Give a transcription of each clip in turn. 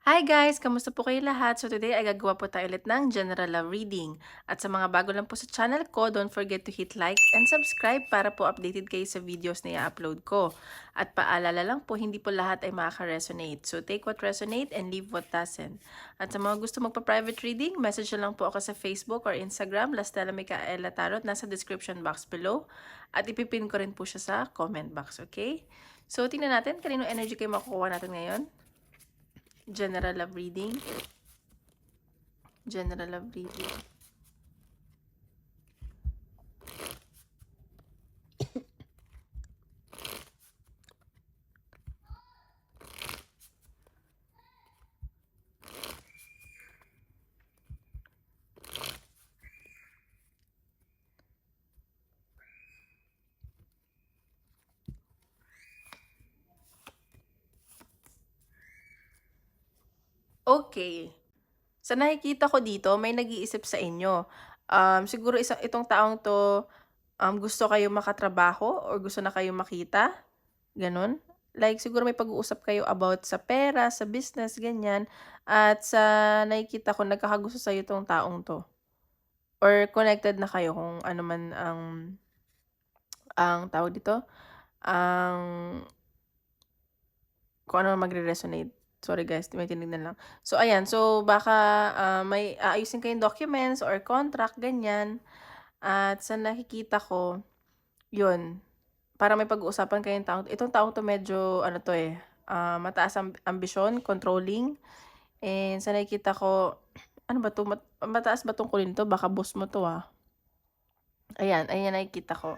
Hi guys! Kamusta po kayo lahat? So today ay gagawa po tayo ulit ng general love reading. At sa mga bago lang po sa channel ko, don't forget to hit like and subscribe para po updated kayo sa videos na i-upload ko. At paalala lang po, hindi po lahat ay makaka-resonate. So take what resonate and leave what doesn't. At sa mga gusto magpa-private reading, message na lang po ako sa Facebook or Instagram, Lastella Micaela Tarot, nasa description box below. At ipipin ko rin po siya sa comment box, okay? So tingnan natin, kanino energy kayo makukuha natin ngayon? General love reading. General love reading. Okay. Sa nakikita ko dito, may nag-iisip sa inyo. Siguro itong taong 'to, gusto kayong makatrabaho or gusto na kayong makita, gano'n. Like siguro may pag-uusap kayo about sa pera, sa business, ganyan. At sa nakikita ko, nagkakagusto sa'yo 'tong taong 'to or connected na kayo kung ano man ang tawag dito, ang kung ano magre-resonate. Sorry guys, may tinignan lang. So ayan, so baka, may aayusin kayong documents or contract, ganyan. At sa nakikita ko, yun, para may pag-uusapan kayong taong itong taong 'to medyo ano 'to, mataas ang ambisyon, controlling. And sa nakikita ko, ano ba 'to, mataas ba tungkulin 'to? Baka boss mo 'to, ah. Ayan, ayan nakikita ko.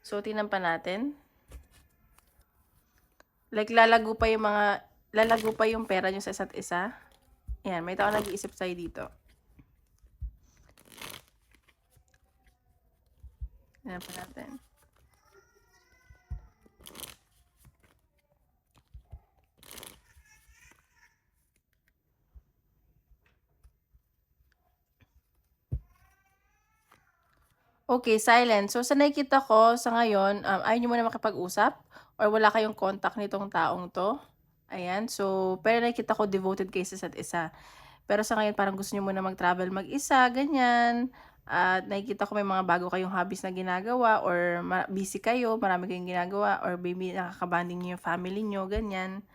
So tingnan pa natin. Like lalago pa yung pera niyo sa isa't isa. Ayan, may taong nag-iisip sa'yo dito. Tingnan pa natin. Okay, silent. So sa nakikita ko sa ngayon, ayaw niyo muna makipag-usap or wala kayong contact nitong taong 'to. Ayan, so pero nakikita ko devoted kayo sa isa't isa. Pero sa ngayon parang gusto niyo muna mag-travel mag-isa, ganyan. At nakikita ko may mga bago kayong hobbies na ginagawa or busy kayo, marami kayong ginagawa or maybe nakaka-bonding niyo yung family niyo, ganyan.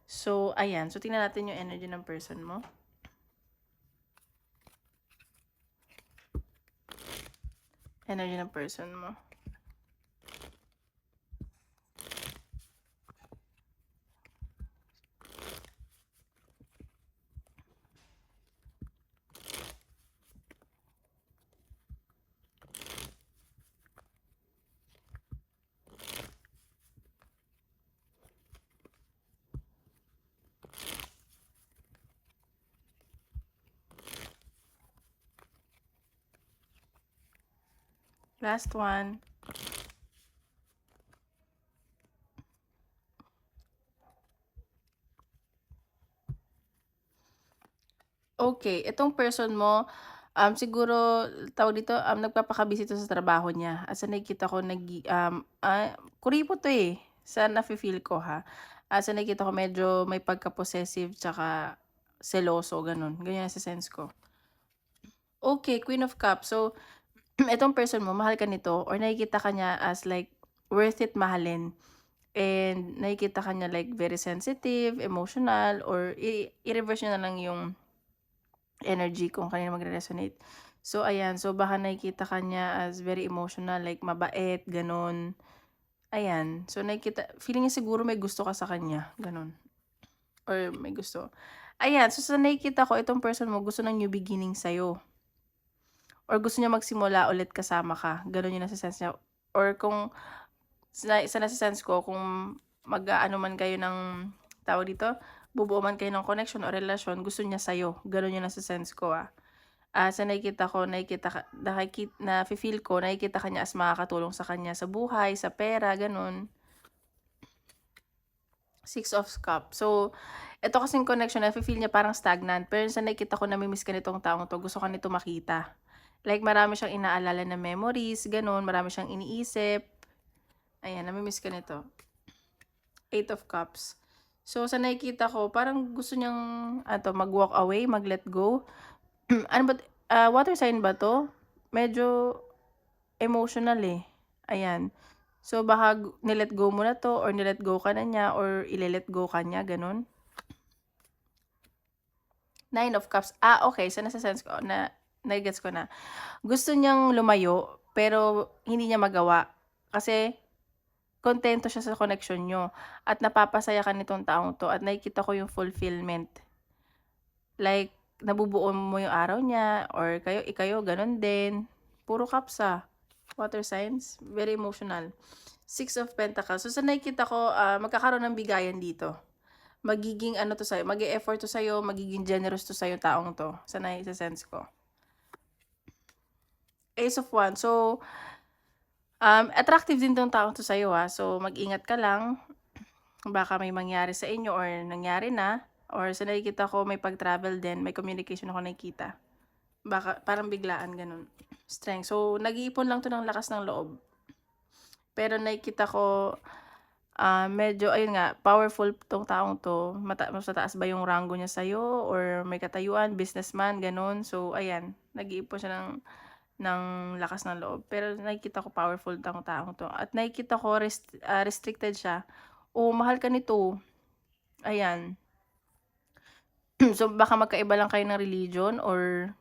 So ayan, so tingnan natin yung energy ng person mo. Energy ng person mo. Last one. Okay, itong person mo, siguro tawag dito, nagpapaka-busy 'to sa trabaho niya at sa nakikita ko kuripot 'to, sa nafi-feel ko, ha. Sa nakikita ko medyo may pagka-possessive tsaka seloso gano'n, ganyan sa sense ko. Okay, Queen of Cups. So, itong person mo mahal ka nito or nakikita ka niya as like worth it mahalin and nakikita ka niya like very sensitive, emotional or i-reverse niyo na lang yung energy kung kanino magre-resonate. So ayan, so baka nakikita ka niya as very emotional, like mabait, gano'n. Ayan, so nakikita feeling niya siguro may gusto ka sa kanya, gano'n or may gusto. Ayan, so sa nakikita ko itong person mo gusto ng new beginning sa'yo or gusto niya magsimula ulit kasama ka, gano'n yung nase-sense niya or kung sa nase-sense ko kung mag-aano man kayo ng tawag dito, bubuo man kayo ng connection o relasyon, gusto niya sa'yo, gano'n yung nase-sense ko, sa nakikita ko, nafi-feel ko, nakikita ka niya as makakatulong sa kanya sa buhay, sa pera, gano'n. Six of Cups. So, ito kasing connection, nafi-feel niya parang stagnant. Pero sa nakikita ko, nami-miss ka nitong taong 'to, gusto ka nito makita. Like marami siyang inaalala na memories, gano'n, marami siyang iniisip. Ayan, nami-miss ka nito. Eight of Cups. So, sa nakikita ko parang gusto niyang mag-walk away, mag-let go. Ano ba water sign ba 'to? Medyo emotional, eh, ayan. So, baka ni-let go mo na 'to or ni-let go ka na niya or ile-let go ka niya, gano'n. Nine of Cups, okey. So, nase-sense ko na nage-gets ko na. Gusto niyang lumayo, pero hindi niya magawa. Kasi kontento siya sa connection niyo at napapasaya ka nitong taong 'to at nakikita ko yung fulfillment. Like, nabubuo mo yung araw niya or kayo gano'n din. Puro cups, water signs, very emotional. Six of Pentacles. So, sa nakikita ko, magkakaroon ng bigayan dito. Magiging ano 'to sa'yo, mag-e-effort 'to sa'yo, magiging generous 'to sa'yo taong 'to, sa nai-se-sense ko. Ace of Wands. So, attractive din 'tong taong 'to sa'yo, So, mag-ingat ka lang. Baka may mangyari sa inyo or nangyari na or sa nakikita ko may pag-travel din, may communication ako nakikita. Baka parang biglaan gano'n. Strength. So, nag-iipon lang 'to ng lakas ng loob. Pero nakikita ko, medyo ayun nga, powerful 'tong taong 'to. Mas mataas ba yung ranggo niya sa'yo or may katayuan, businessman, gano'n. So, ayan, nag-iipon siya ng lakas ng loob. Pero nakikita ko powerful 'tong taong 'to at nakikita ko restricted siya. O mahal ka nito, ayan. So, baka magkaiba lang kayo ng religion or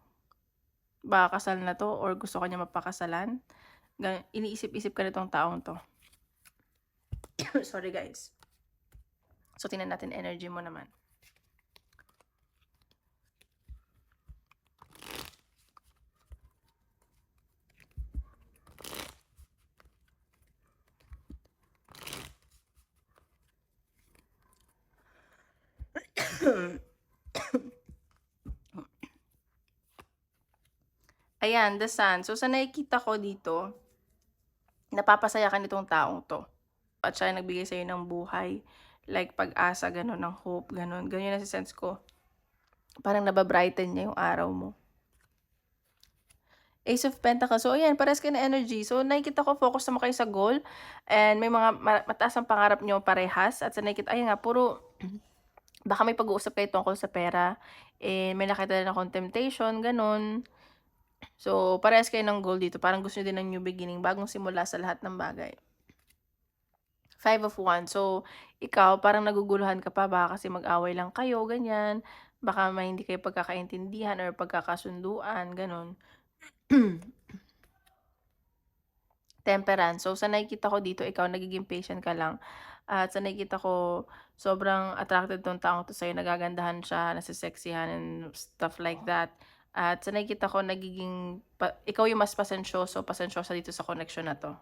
baka kasal na 'to or gusto ka niya mapakasalan. Iniisip-isip ka nitong taong 'to. Sorry, guys. So, tingnan natin energy mo naman. Ayan, the Sun. So, sa nakikita ko dito, napapasaya ka nitong taong 'to at siya yung nagbigay sa'yo ng buhay, like pag-asa gano'n, ng hope gano'n. Gano'n yung nase-sense ko. Parang naba-brighten niya yung araw mo. Ace of Pentacles. So, ayan, parehas kayo ng energy. So, nakikita ko focus naman kayo sa goal and may mga mataas ang pangarap niyo parehas at sa nakikita ayun nga, puro baka may pag-uusap kayo tungkol sa pera, may nakita din akong temptation, gano'n. So, parehas kayo ng goal dito. Parang gusto niyo din ng new beginning, bagong simula sa lahat ng bagay. Five of Wands. So, ikaw parang naguguluhan ka pa baka kasi mag-away lang kayo, ganyan. Baka may hindi kayo pagkakaintindihan or pagkakasunduan, gano'n. Temperance. So, sa nakikita ko dito, ikaw nagiging patient ka lang. At sa nakikita ko, sobrang attracted 'tong taong 'to sa'yo, nagagandahan siya, nase-sexyhan and stuff like that. At sa nakikita ko, nagiging ikaw yung mas pasensyosa dito sa connection na 'to.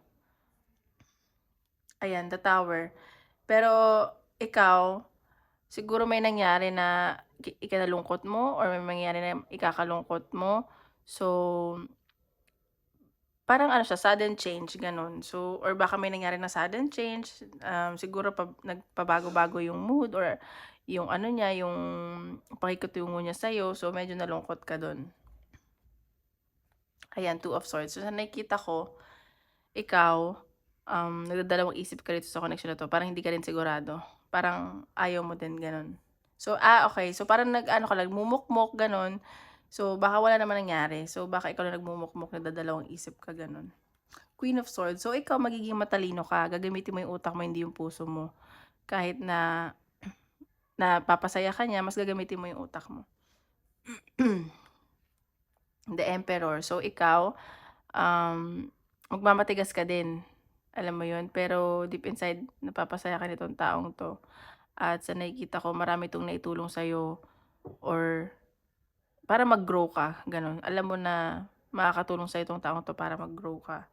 Ayan, the Tower. Pero ikaw, siguro may nangyari na ikinalungkot mo or may mangyari na ikakalungkot mo. So, parang ano siya, sudden change, gano'n. So, or baka may nangyari na sudden change, siguro nagpabago-bago yung mood or yung ano niya, yung pakikitungo niya sa'yo. So, medyo nalungkot ka do'n. Ayan, Two of Swords. So, sa nakikita ko, ikaw, nagdadalawang isip ka dito sa connection na 'to. Parang hindi ka rin sigurado. Parang ayaw mo din, gano'n. So, okey. So, parang nag-ano ka lang, mumukmok, gano'n. So, baka wala naman nangyari. So, baka ikaw lang nagmumukmok, nagdadalawang isip ka, gano'n. Queen of Swords. So, ikaw magiging matalino ka. Gagamitin mo yung utak mo, hindi yung puso mo. Kahit na napapasaya ka niya, mas gagamitin mo yung utak mo. The Emperor. So, ikaw, magmamatigas ka din. Alam mo yun? Pero deep inside, napapasaya ka nitong taong 'to. At sa nakikita ko, marami 'tong naitulong sa'yo or para mag-grow ka, gano'n. Alam mo na makakatulong sa'yo 'tong taong 'to para mag-grow ka.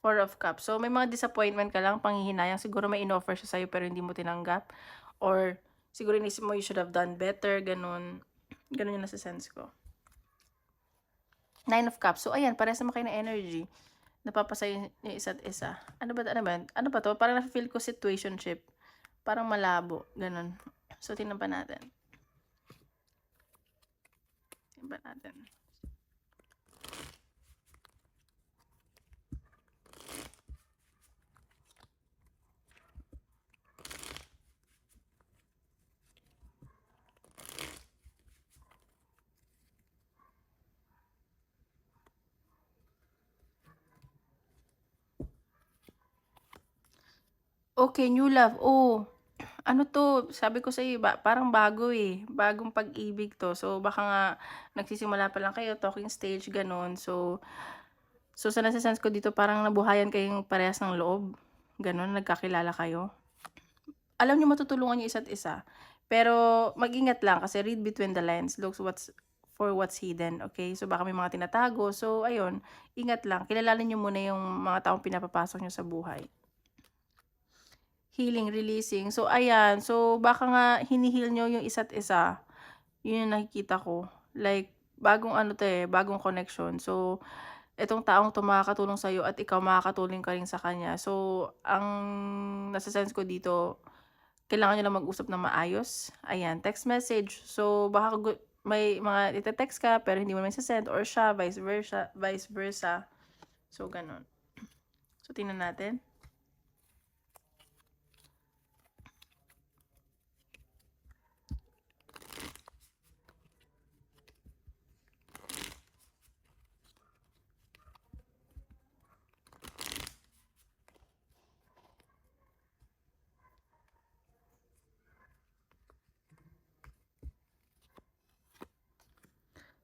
Four of Cups. So, may mga disappointment ka lang, panghihinayang. Siguro may in-offer siya sa'yo pero hindi mo tinanggap. Or siguro inisip mo you should have done better, gano'n. Gano'n yung nase-sense ko. Nine of Cups. So, ayan, parehas naman kayo ng energy. Napapasaya yung isa't isa. Ano ba yan? Ano ba 'to? Parang nafe-feel ko situationship. Parang malabo, gano'n. So, tingnan pa natin. Tingnan pa natin. Okay, new love, oh, ano 'to, sabi ko sa'yo parang bago, eh, bagong pag-ibig 'to. So, baka nga nagsisimula pa lang kayo, talking stage, gano'n. So sa nase-sense ko dito parang nabuhayan kayong parehas ng loob, gano'n, nagkakilala kayo. Alam niyo matutulungan niyo isa't isa, pero mag-ingat lang kasi read between the lines, what's hidden, okay? So baka may mga tinatago, so ayun, ingat lang, kilalanin niyo muna yung mga taong pinapapasok niyo sa buhay. Healing, releasing, so ayan, so baka nga hini-heal niyo yung isa't isa, yun yung nakikita ko. Like bagong ano 'to, eh, bagong connection. So itong taong 'to makakatulong sa'yo at ikaw makakatulong ka rin sa kanya. So ang nase-sense ko dito, kailangan niyo lang mag-usap ng maayos, ayan, text message. So baka may mga ite-text ka pero hindi mo naman ise-send or siya vice versa. So gano'n. So tingnan natin.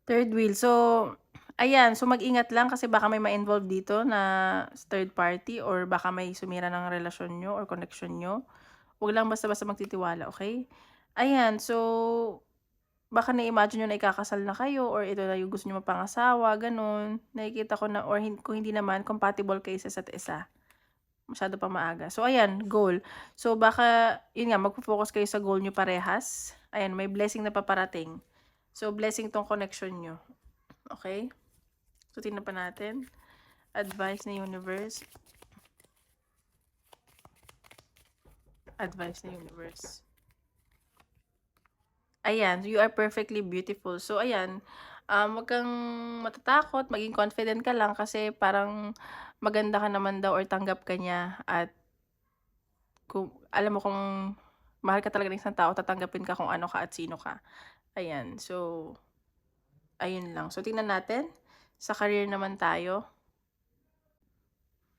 Third wheel. So, ayan. So, mag-ingat lang kasi baka may ma-involve dito na third party or baka may sumira ng relasyon niyo or connection niyo. Huwag lang basta-basta magtitiwala, okay? Ayan. So, baka na-imagine niyo na ikakasal na kayo or ito na yung gusto niyo mapangasawa, gano'n. Nakikita ko na or kung hindi naman, compatible kayo sa isa't isa. Masyado pa maaga. So, ayan, goal. So, baka, yun nga, magfo-focus kayo sa goal niyo parehas. Ayan, may blessing na paparating. So, blessing tong connection niyo. Okay? So, tingnan pa natin. Advice ng universe. Advice ng universe. Ayan, you are perfectly beautiful. So, ayan, wag kang matatakot, maging confident ka lang kasi parang maganda ka naman daw or tanggap ka niya at kung alam mo kung mahal ka talaga ng isang tao, tatanggapin ka kung ano ka at sino ka. Ayan, so, ayun lang. So, tingnan natin. Sa career naman tayo.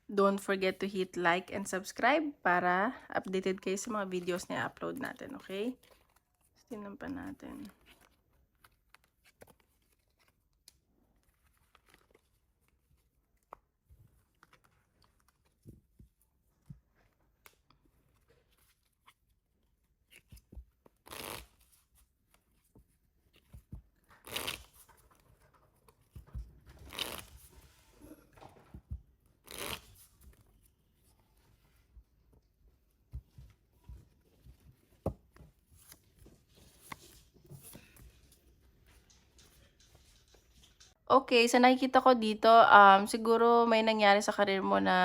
Don't forget to hit like and subscribe para updated kayo sa mga videos na upload natin, okay? Tingnan pa natin. Okay, sa nakikita ko dito, siguro may nangyari sa career mo na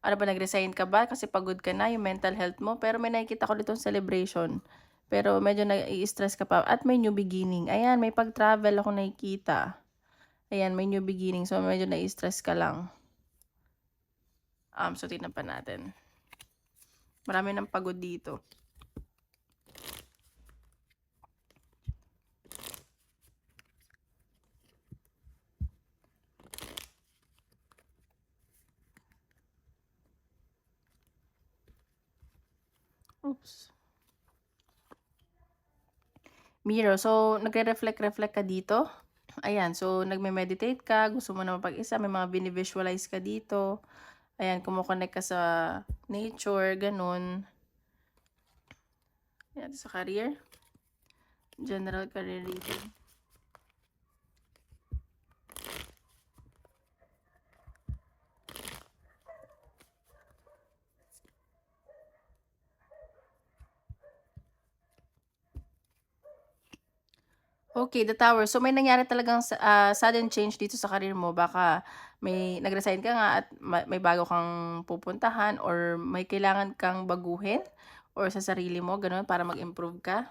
ano ba, nag-resign ka ba kasi pagod ka na, yung mental health mo? Pero may nakikita ko ditong celebration, pero medyo nai-stress ka pa at may new beginning. Ayan, may pag-travel ako nakikita. Ayan, may new beginning, so medyo nai-stress ka lang. So tignan pa natin. Marami ng pagod dito. Oops. Mirror. So, nagre-reflect ka dito. Ayan, so nagme-meditate ka, gusto mo na mapag-isa, may mga bini-visualize ka dito. Ayan, kumo-connect ka sa nature, ganun. Ayan, sa career. General career reading. Okay, the tower. So, may nangyari talagang sudden change dito sa career mo. Baka may nag-resign ka nga at may bago kang pupuntahan or may kailangan kang baguhin or sa sarili mo, gano'n, para mag-improve ka.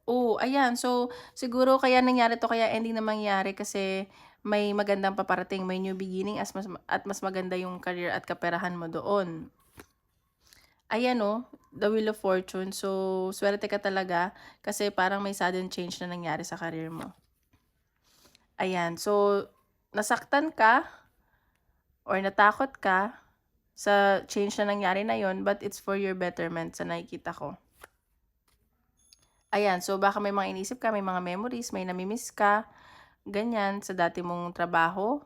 Oh, ayan. So, siguro kaya nangyari 'to, kaya ending na mangyari kasi may magandang paparating, may new beginning at mas maganda yung career at kaperahan mo doon. Ayan oh, the Wheel of Fortune. So, swerte ka talaga kasi parang may sudden change na nangyari sa career mo. Ayan, so nasaktan ka or natakot ka sa change na nangyari na yon, but it's for your betterment sa nakikita ko. Ayan, so baka may mga inisip ka, may mga memories, may namimiss ka, ganyan, sa dati mong trabaho,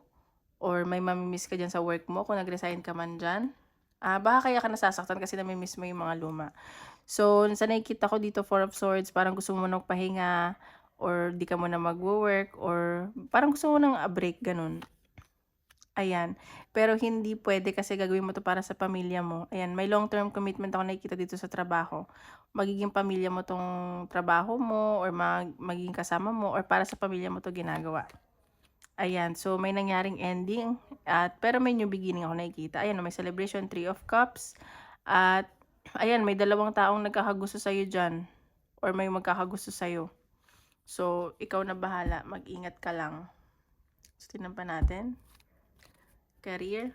or may mamimiss ka dyan sa work mo kung nag-resign ka man dyan. Baka kaya ka nasasaktan kasi namimiss mo yung mga luma. So, sa nakikita ko dito, Four of Swords, parang gusto mo nang pahinga, or di ka muna magwo-work, or parang gusto mo nang break, ganun. Ayan. Pero hindi pwede kasi gagawin mo to para sa pamilya mo. Ayan, may long-term commitment ako nakikita dito sa trabaho. Magiging pamilya mo tong trabaho mo, or magiging kasama mo, or para sa pamilya mo to ginagawa. Ayan, so may nangyaring ending, pero may new beginning ako nakikita. Ayan, may celebration, Three of Cups. At ayan, may dalawang taong nagkakagusto sa'yo dyan, or may magkakagusto sa'yo. So, ikaw na bahala. Mag-ingat ka lang. So, tingnan pa natin. Career.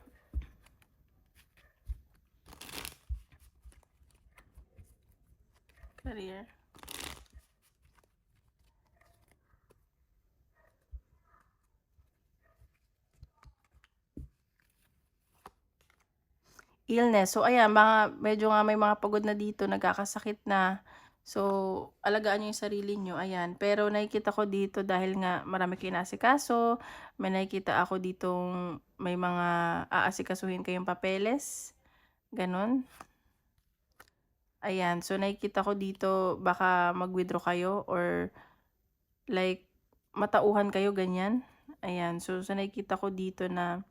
Career. Illness. So, ayan, medyo nga may mga pagod na dito, nagkakasakit na. So, alagaan niyo yung sarili niyo, ayan. Pero nakikita ko dito dahil nga marami kayong inaasikaso, may nakikita ako ditong may mga aasikasuhin kayong papeles, ganun. Ayan, so nakikita ko dito baka mag-withdraw kayo, or like matauhan kayo, ganyan. Ayan, so nakikita ko dito na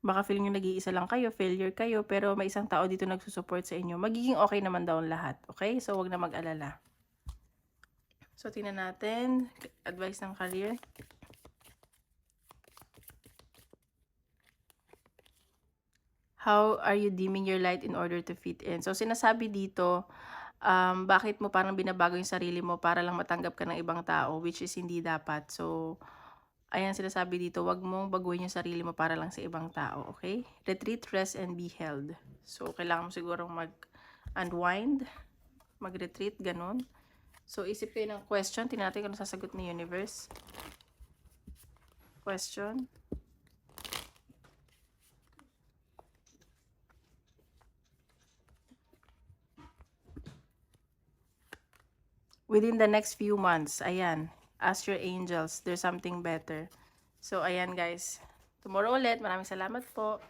baka feeling nyo nag-iisa lang kayo, failure kayo, pero may isang tao dito nagsusupport sa inyo. Magiging okay naman daw ang lahat, okay? So, wag na mag-alala. So, tingnan natin. Advice ng career. How are you dimming your light in order to fit in? So, sinasabi dito, bakit mo parang binabago yung sarili mo para lang matanggap ka ng ibang tao, which is hindi dapat. So, ayan, sinasabi dito, wag mong baguhin yung sarili mo para lang sa ibang tao, okay? Retreat, rest, and be held. So, kailangan mo sigurong mag-unwind, mag-retreat, ganun. So, isip kayo ng question. Tingnan natin kung sasagot ni universe. Question. Within the next few months, ayan, ask your angels, there's something better. So, ayan guys. Tomorrow ulit. Maraming salamat po.